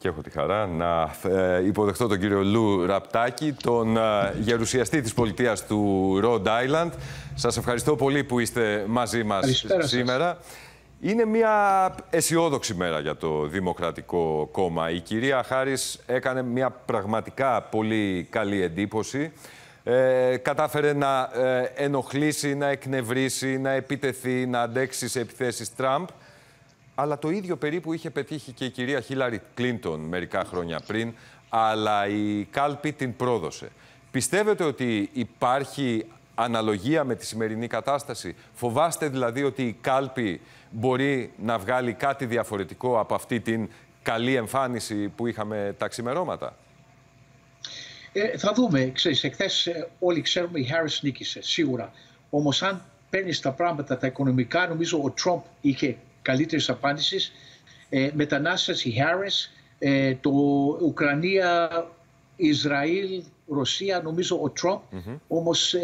Και έχω τη χαρά να υποδεχτώ τον κύριο Λου Ραπτάκη, τον γερουσιαστή της πολιτείας του Rhode Island. Σας ευχαριστώ πολύ που είστε μαζί μας σήμερα. Είναι μια αισιόδοξη μέρα για το Δημοκρατικό Κόμμα. Η κυρία Χάρις έκανε μια πραγματικά πολύ καλή εντύπωση. Κατάφερε να ενοχλήσει, να εκνευρίσει, να επιτεθεί, να αντέξει σε επιθέσεις Τραμπ. Αλλά το ίδιο περίπου είχε πετύχει και η κυρία Χίλαρη Κλίντον μερικά χρόνια πριν, αλλά η κάλπη την πρόδωσε. Πιστεύετε ότι υπάρχει αναλογία με τη σημερινή κατάσταση? Φοβάστε δηλαδή ότι η κάλπη μπορεί να βγάλει κάτι διαφορετικό από αυτή την καλή εμφάνιση που είχαμε τα ξημερώματα? Θα δούμε. Ξέρεις, εχθές όλοι ξέρουμε η Harris νίκησε, σίγουρα. Όμως αν παίρνεις τα πράγματα τα οικονομικά, νομίζω ο Trump είχε καλύτερες απάντησεις. Μετανάστες η Harris, το Ουκρανία, Ισραήλ, Ρωσία, νομίζω ο Trump. Όμως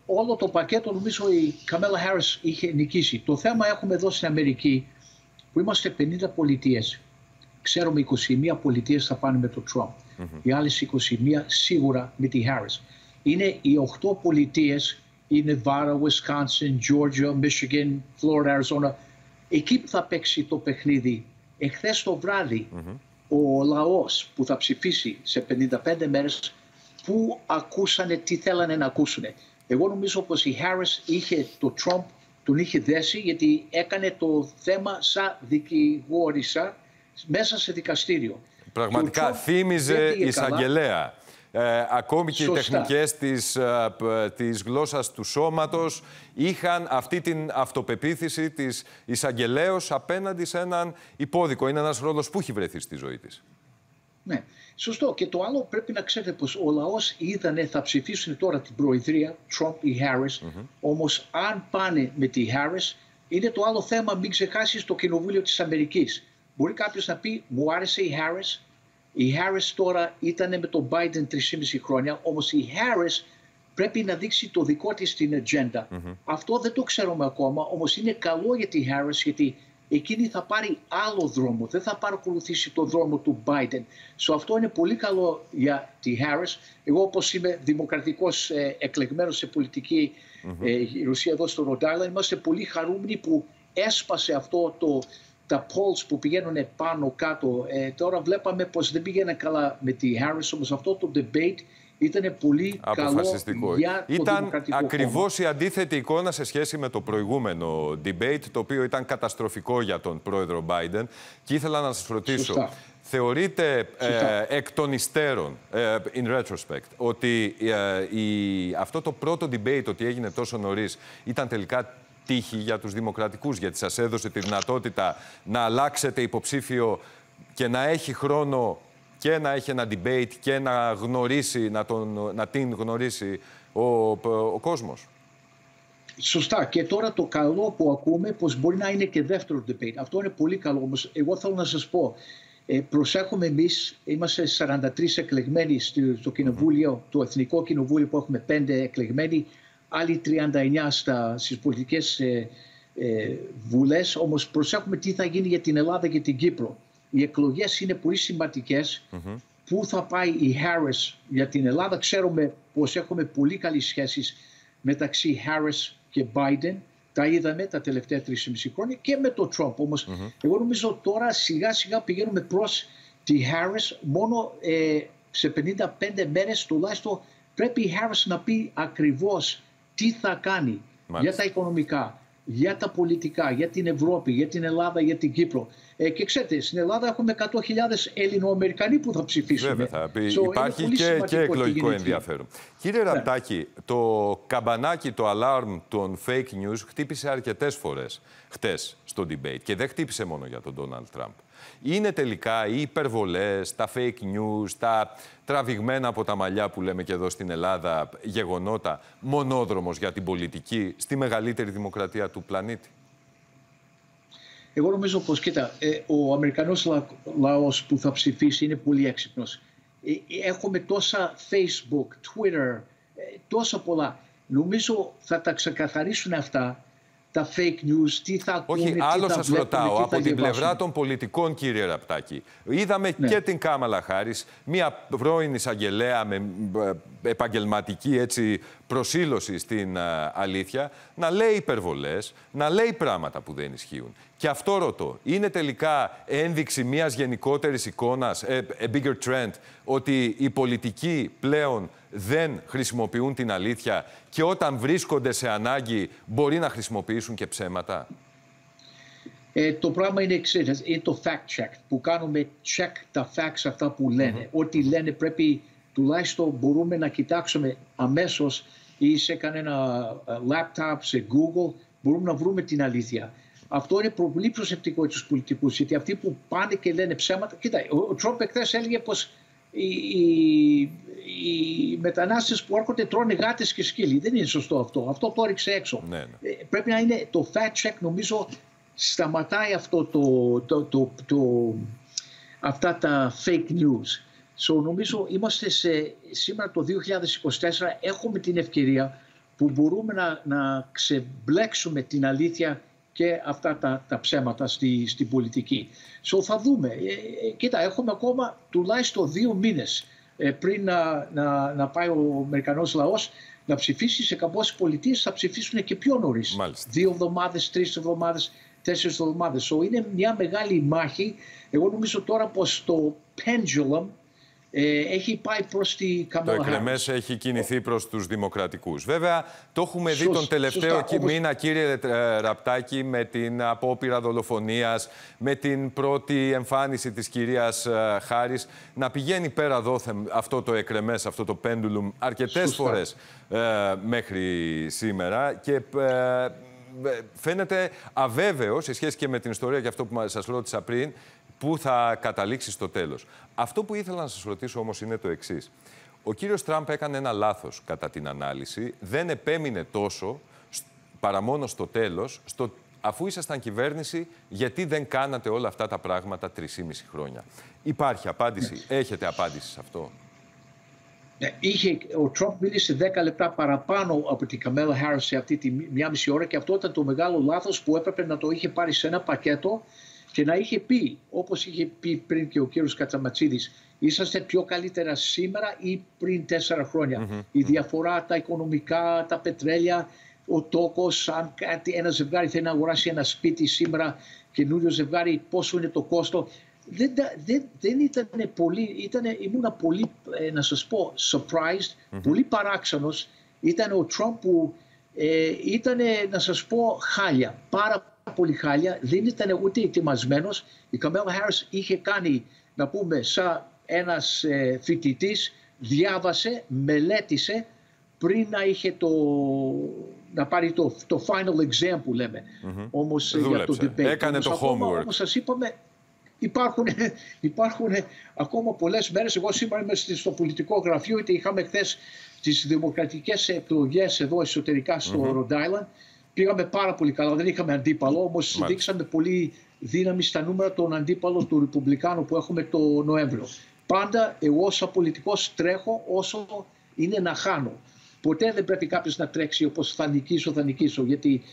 όλο το πακέτο νομίζω η Καμάλα Harris είχε νικήσει. Το θέμα έχουμε εδώ στην Αμερική που είμαστε 50 πολιτείες. Ξέρουμε 21 πολιτείες θα πάνε με τον Trump. Οι άλλες 21 σίγουρα με τη Harris. Είναι οι 8 πολιτείες, η Nevada, Wisconsin, Georgia, Michigan, Florida, Arizona. Εκεί που θα παίξει το παιχνίδι. Εχθές το βράδυ ο λαός που θα ψηφίσει σε 55 μέρες, που ακούσανε τι θέλανε να ακούσουν. Εγώ νομίζω πως η Harris είχε το Trump, τον είχε δέσει, γιατί έκανε το θέμα σαν δικηγόρισα μέσα σε δικαστήριο. Πραγματικά θύμιζε εισαγγελέα. Ακόμη και οι τεχνικές της γλώσσας του σώματος είχαν αυτή την αυτοπεποίθηση της εισαγγελέως απέναντι σε έναν υπόδικο. Είναι ένας ρόλος που έχει βρεθεί στη ζωή της. Ναι, σωστό. Και το άλλο πρέπει να ξέρετε πως ο λαός είδανε, θα ψηφίσουν τώρα την προεδρία, Trump ή Harris. Όμως αν πάνε με τη Harris, είναι το άλλο θέμα, μην ξεχάσεις το Κοινοβούλιο της Αμερικής. Μπορεί κάποιος να πει, μου άρεσε η Harris. Η Harris τώρα ήταν με τον Biden 3,5 χρόνια, όμως η Harris πρέπει να δείξει το δικό της την ατζέντα. Αυτό δεν το ξέρουμε ακόμα, όμως είναι καλό για τη Harris, γιατί εκείνη θα πάρει άλλο δρόμο, δεν θα παρακολουθήσει το δρόμο του Biden. Αυτό είναι πολύ καλό για τη Harris. Εγώ, όπως είμαι δημοκρατικός εκλεγμένος σε πολιτική γερουσία εδώ στο Rhode Island, είμαστε πολύ χαρούμενοι που έσπασε αυτό τα polls που πηγαίνουν πάνω κάτω. Τώρα βλέπαμε πως δεν πήγαινε καλά με τη Harris, όμως αυτό το debate ήταν πολύ καλό για το Δημοκρατικό Ήταν ακριβώς η αντίθετη εικόνα σε σχέση με το προηγούμενο debate, το οποίο ήταν καταστροφικό για τον πρόεδρο Biden. Και ήθελα να σας ρωτήσω, θεωρείτε εκ των υστέρων, in retrospect, ότι αυτό το πρώτο debate, ότι έγινε τόσο νωρίς, ήταν τελικά τύχη για τους δημοκρατικούς, γιατί σας έδωσε τη δυνατότητα να αλλάξετε υποψήφιο και να έχει χρόνο και να έχει ένα debate και να γνωρίσει, να την γνωρίσει ο κόσμος? Σωστά. Και τώρα το καλό που ακούμε πως μπορεί να είναι και δεύτερο debate. Αυτό είναι πολύ καλό. Όμως εγώ θέλω να σας πω, προσέχουμε εμείς, είμαστε 43 εκλεγμένοι στο κοινοβούλιο, το Εθνικό Κοινοβούλιο που έχουμε 5 εκλεγμένοι, άλλοι 39 στις πολιτικές βουλές. Όμως προσέχουμε τι θα γίνει για την Ελλάδα και την Κύπρο. Οι εκλογές είναι πολύ σημαντικές. Πού θα πάει η Harris για την Ελλάδα? Ξέρουμε πως έχουμε πολύ καλές σχέσεις μεταξύ Harris και Biden. Τα είδαμε τα τελευταία 3,5 χρόνια και με τον Trump. Όμως εγώ νομίζω τώρα σιγά σιγά πηγαίνουμε προς τη Harris. Μόνο σε 55 μέρες τουλάχιστον πρέπει η Harris να πει ακριβώς τι θα κάνει για τα οικονομικά, για τα πολιτικά, για την Ευρώπη, για την Ελλάδα, για την Κύπρο. Και ξέρετε, στην Ελλάδα έχουμε 100.000 Ελληνοαμερικανοί που θα ψηφίσουν. Βέβαια, υπάρχει και εκλογικό ενδιαφέρον. Κύριε Ραπτάκη, το καμπανάκι, το alarm των fake news χτύπησε αρκετές φορές χτες στο debate και δεν χτύπησε μόνο για τον Donald Trump. Είναι τελικά οι υπερβολές, τα fake news, τα τραβηγμένα από τα μαλλιά που λέμε και εδώ στην Ελλάδα γεγονότα, μονόδρομος για την πολιτική στη μεγαλύτερη δημοκρατία του πλανήτη? Εγώ νομίζω πως, κοίτα, ο Αμερικανός λαός που θα ψηφίσει είναι πολύ έξυπνος. Έχουμε τόσα Facebook, Twitter, τόσα πολλά. Νομίζω θα τα ξεκαθαρίσουν αυτά. τα fake news, τι θα ακούνε, όχι, τι άλλο θα σας βλέπουν, ρωτάω, τι από θα την πλευρά διαβάσουν. των πολιτικών, κύριε Ραπτάκη. Είδαμε και την Κάμαλα Χάρις, μια πρώην εισαγγελέα με επαγγελματική έτσι, προσήλωση στην αλήθεια, να λέει υπερβολές, να λέει πράγματα που δεν ισχύουν. Και αυτό ρωτώ, είναι τελικά ένδειξη μιας γενικότερης εικόνας, a bigger trend, ότι οι πολιτικοί πλέον δεν χρησιμοποιούν την αλήθεια και όταν βρίσκονται σε ανάγκη μπορεί να χρησιμοποιήσουν και ψέματα? Το πράγμα είναι εξής, είναι το fact check, που κάνουμε check τα facts αυτά που λένε. Ό,τι λένε πρέπει, τουλάχιστον μπορούμε να κοιτάξουμε αμέσως ή σε κανένα laptop, σε Google, μπορούμε να βρούμε την αλήθεια. Αυτό είναι πολύ προσεκτικό για τους πολιτικούς, γιατί αυτοί που πάνε και λένε ψέματα... Κοίτα, ο Τρόμπ εχθές έλεγε πως οι μετανάστες που έρχονται τρώνε γάτες και σκύλοι. Δεν είναι σωστό αυτό. Αυτό το έριξε έξω. Ναι. Πρέπει να είναι το fact check, νομίζω, σταματάει αυτό αυτά τα fake news. Νομίζω είμαστε σήμερα το 2024, έχουμε την ευκαιρία που μπορούμε να ξεμπλέξουμε την αλήθεια και αυτά τα ψέματα στην πολιτική. Θα δούμε. Κοίτα, έχουμε ακόμα τουλάχιστον 2 μήνες πριν να πάει ο Αμερικανός λαός να ψηφίσει. Σε κάποιες πολιτείες θα ψηφίσουν και πιο νωρίς. 2 εβδομάδες, 3 εβδομάδες, 4 εβδομάδες. Είναι μια μεγάλη μάχη. Εγώ νομίζω τώρα πως το pendulum έχει πάει προς τη Καμάλα Χάρις. Το εκρεμές έχει κινηθεί προς τους δημοκρατικούς. Βέβαια, το έχουμε δει τον τελευταίο μήνα, κύριε Ραπτάκη, με την απόπειρα δολοφονίας, με την πρώτη εμφάνιση της κυρίας Χάρις, να πηγαίνει πέρα δόθεμ αυτό το εκρεμές, αυτό το pendulum, αρκετές φορές μέχρι σήμερα. Και φαίνεται αβέβαιο, σε σχέση και με την ιστορία και αυτό που σας ρώτησα πριν, πού θα καταλήξει στο τέλος. Αυτό που ήθελα να σας ρωτήσω όμως είναι το εξής. Ο κύριος Τραμπ έκανε ένα λάθος κατά την ανάλυση. Δεν επέμεινε τόσο, παρά μόνο στο τέλος, αφού ήσασταν κυβέρνηση, γιατί δεν κάνατε όλα αυτά τα πράγματα 3,5 χρόνια. Υπάρχει απάντηση, έχετε απάντηση σε αυτό? Ο Τρόμπ μίλησε 10 λεπτά παραπάνω από την Καμάλα Χάρις σε αυτή τη 1,5 ώρα και αυτό ήταν το μεγάλο λάθος που έπρεπε να το είχε πάρει σε ένα πακέτο και να είχε πει, όπως είχε πει πριν και ο κύριος Κατσαματσίδης, είσαστε πιο καλύτερα σήμερα ή πριν 4 χρόνια. Η διαφορά, τα οικονομικά, τα πετρέλαια, ο τόκος, αν ένα ζευγάρι θέλει να αγοράσει ένα σπίτι σήμερα, καινούριο ζευγάρι, πόσο είναι το κόστος. Δεν ήταν πολύ, ήμουνα πολύ, να σας πω, surprised, πολύ παράξενος. Ήταν ο Τρόμπ που ήταν, να σας πω, χάλια, πάρα πολύ χάλια, δεν ήταν ούτε ετοιμασμένος. Η Καμάλα Χάρις είχε κάνει, να πούμε, σαν ένας φοιτητής, διάβασε, μελέτησε πριν να πάρει το final exam που λέμε. Όμως για το debate. Έκανε το homework. Όμως σας είπαμε, υπάρχουν ακόμα πολλές μέρες. Εγώ σήμερα είμαι στο πολιτικό γραφείο, είτε είχαμε χθες τις δημοκρατικές εκλογές εδώ εσωτερικά στο Rhode Island. Πήγαμε πάρα πολύ καλά, δεν είχαμε αντίπαλο, όμως δείξαμε πολύ δύναμη στα νούμερα των αντίπαλων του Ρεπουμπλικάνου που έχουμε το Νοέμβριο. Πάντα εγώ σαν πολιτικός τρέχω όσο είναι να χάνω. Ποτέ δεν πρέπει κάποιος να τρέξει όπως θα νικήσω, γιατί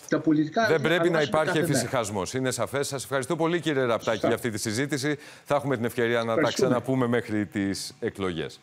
τα πολιτικά... Δεν πρέπει να υπάρχει εφησυχασμός, είναι σαφές. Σας ευχαριστώ πολύ, κύριε Ραπτάκη, για αυτή τη συζήτηση. Θα έχουμε την ευκαιρία να τα ξαναπούμε μέχρι τις εκλογές.